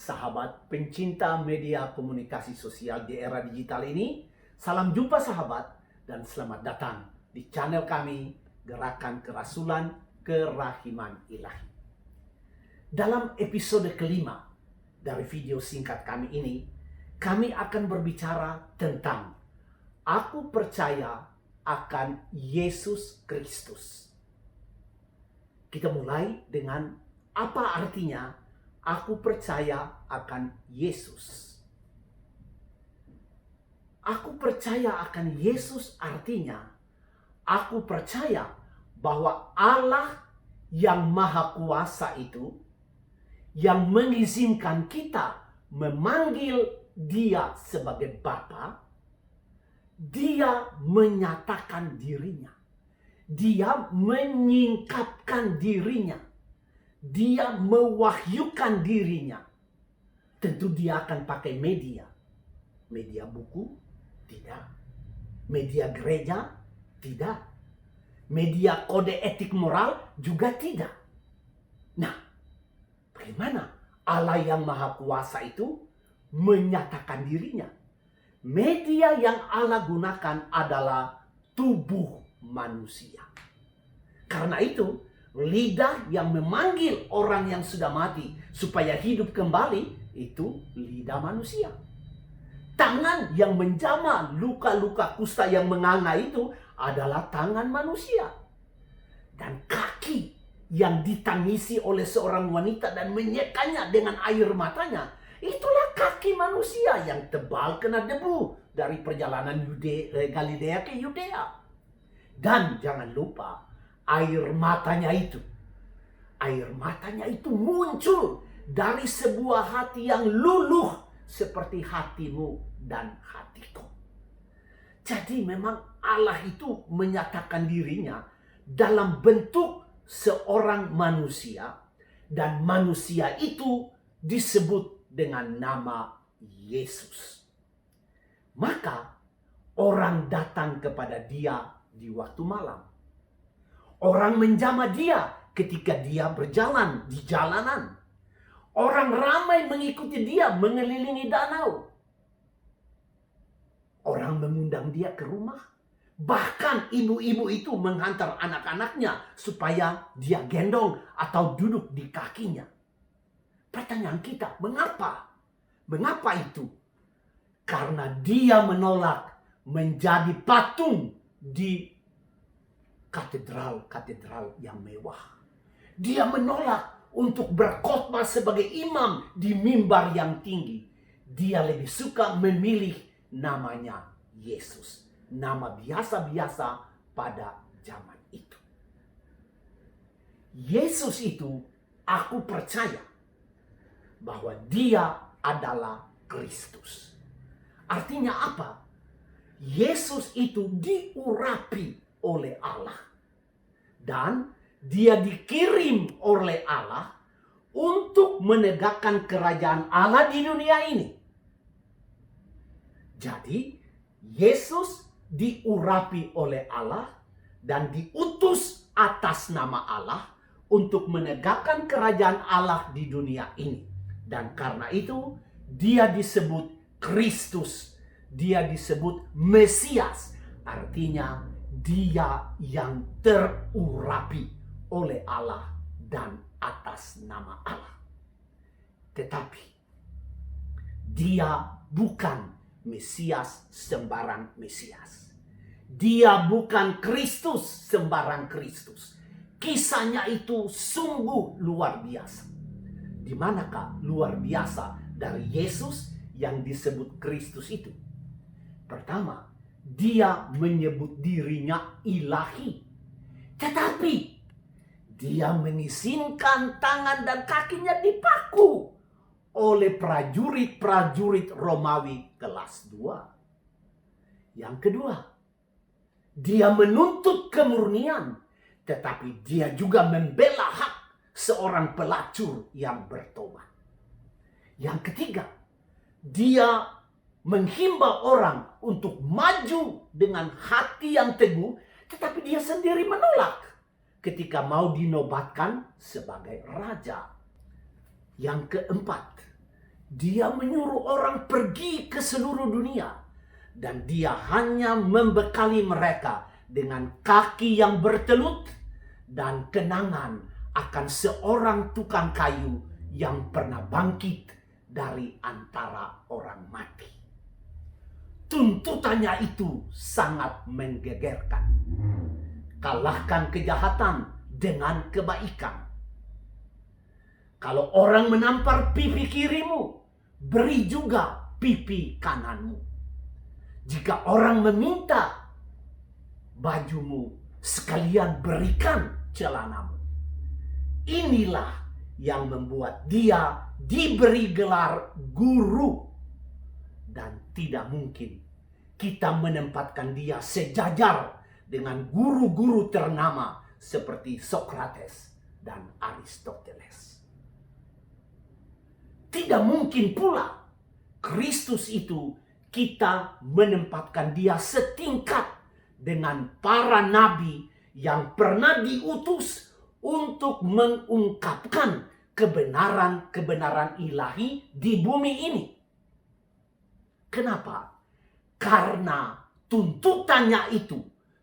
sahabat pencinta media komunikasi sosial di era digital ini. Salam jumpa sahabat dan selamat datang di channel kami Gerakan Kerasulan Kerahiman Ilahi. Dalam episode kelima dari video singkat kami ini, kami akan berbicara tentang aku percaya akan Yesus Kristus. Kita mulai dengan apa artinya aku percaya akan Yesus. Aku percaya akan Yesus artinya aku percaya bahwa Allah yang Maha Kuasa itu yang mengizinkan kita memanggil Dia sebagai Bapa, Dia menyatakan dirinya. Dia menyingkapkan dirinya. Dia mewahyukan dirinya. Tentu dia akan pakai media. Media buku? Tidak. Media gereja? Tidak. Media kode etik moral? Juga tidak. Nah, bagaimana Allah yang Maha Kuasa itu menyatakan dirinya? Media yang Allah gunakan adalah tubuh manusia. Karena itu, lidah yang memanggil orang yang sudah mati supaya hidup kembali itu lidah manusia. Tangan yang menjamah luka-luka kusta yang menganga itu adalah tangan manusia. Dan kaki yang ditangisi oleh seorang wanita dan menyekanya dengan air matanya, itulah kaki manusia yang tebal kena debu dari perjalanan Galilea ke Yudea. Dan jangan lupa, air matanya itu muncul dari sebuah hati yang luluh seperti hatimu dan hatiku. Jadi memang Allah itu menyatakan dirinya dalam bentuk seorang manusia, dan manusia itu disebut dengan nama Yesus. Maka orang datang kepada Dia di waktu malam. Orang menjamah Dia ketika Dia berjalan di jalanan. Orang ramai mengikuti Dia mengelilingi danau. Orang mengundang Dia ke rumah. Bahkan ibu-ibu itu menghantar anak-anaknya supaya Dia gendong atau duduk di kakinya. Pertanyaan kita, mengapa? Mengapa itu? Karena Dia menolak menjadi patung di katedral yang mewah. Dia menolak untuk berkhotbah sebagai imam di mimbar yang tinggi. Dia lebih suka memilih namanya Yesus. Nama biasa-biasa pada zaman itu. Yesus itu aku percaya bahwa Dia adalah Kristus. Artinya apa? Yesus itu diurapi oleh Allah. Dan Dia dikirim oleh Allah untuk menegakkan kerajaan Allah di dunia ini. Jadi, Yesus diurapi oleh Allah dan diutus atas nama Allah untuk menegakkan kerajaan Allah di dunia ini. Dan karena itu, Dia disebut Kristus. Dia disebut Mesias. Artinya, Dia yang terurapi oleh Allah dan atas nama Allah. Tetapi Dia bukan Mesias sembarang Mesias. Dia bukan Kristus sembarang Kristus. Kisahnya itu sungguh luar biasa. Di manakah luar biasa dari Yesus yang disebut Kristus itu? Pertama, Dia menyebut dirinya ilahi. Tetapi Dia mengizinkan tangan dan kakinya dipaku oleh prajurit-prajurit Romawi kelas 2. Yang kedua, Dia menuntut kemurnian, tetapi Dia juga membela hak seorang pelacur yang bertobat. Yang ketiga, Dia menghimbau orang untuk maju dengan hati yang teguh, tetapi Dia sendiri menolak ketika mau dinobatkan sebagai raja. Yang keempat, Dia menyuruh orang pergi ke seluruh dunia. Dan dia hanya membekali mereka dengan kaki yang bertelut dan kenangan akan seorang tukang kayu yang pernah bangkit dari antara orang mati. Tuntutannya itu sangat menggegerkan. Kalahkan kejahatan dengan kebaikan. Kalau orang menampar pipi kirimu, beri juga pipi kananmu. Jika orang meminta bajumu, sekalian berikan celanamu. Inilah yang membuat dia diberi gelar guru. Dan tidak mungkin kita menempatkan dia sejajar dengan guru-guru ternama seperti Socrates dan Aristoteles. Tidak mungkin pula Kristus itu kita menempatkan dia setingkat dengan para nabi yang pernah diutus untuk mengungkapkan kebenaran-kebenaran ilahi di bumi ini. Kenapa? Karena tuntutannya itu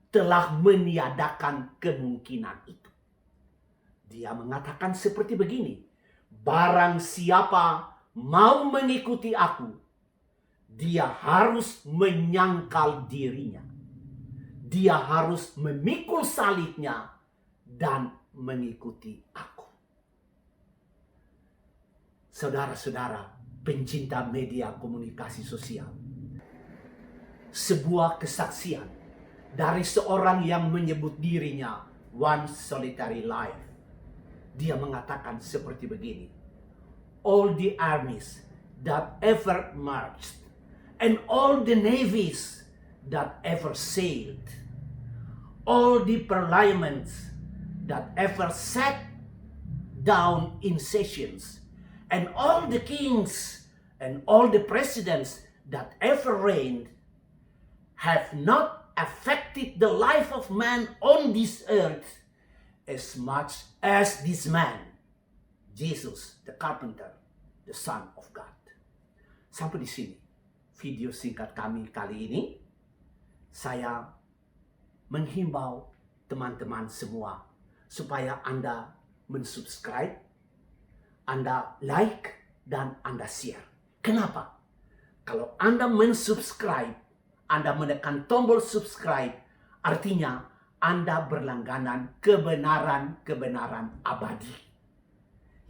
telah meniadakan kemungkinan itu. Dia mengatakan seperti begini, barang siapa mau mengikuti aku, dia harus menyangkal dirinya. Dia harus memikul salibnya dan mengikuti aku. Saudara-saudara, pencinta media komunikasi sosial. Sebuah kesaksian dari seorang yang menyebut dirinya One Solitary Life. Dia mengatakan seperti begini. All the armies that ever marched and all the navies that ever sailed, all the parliaments that ever sat down in sessions, and all the kings and all the presidents that ever reigned have not affected the life of man on this earth as much as this man, Jesus the carpenter, the Son of God. Sampai di sini video singkat kami kali ini. Saya menghimbau teman-teman semua supaya Anda mensubscribe, Anda like, dan Anda share. Kenapa? Kalau Anda mensubscribe, Anda menekan tombol subscribe, artinya Anda berlangganan kebenaran-kebenaran abadi.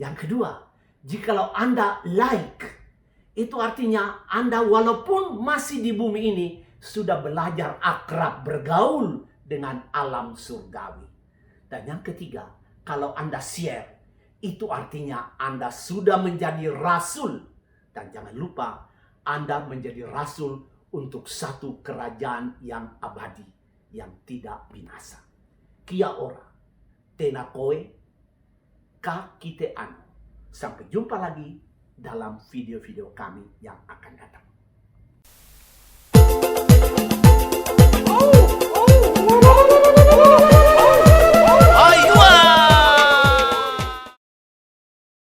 Yang kedua, jikalau Anda like, itu artinya Anda walaupun masih di bumi ini, sudah belajar akrab bergaul dengan alam surgawi. Dan yang ketiga, kalau Anda share, itu artinya Anda sudah menjadi rasul. Dan jangan lupa, Anda menjadi rasul untuk satu kerajaan yang abadi, yang tidak binasa. Kia ora, tena koe, ka kite anu. Sampai jumpa lagi dalam video-video kami yang akan datang.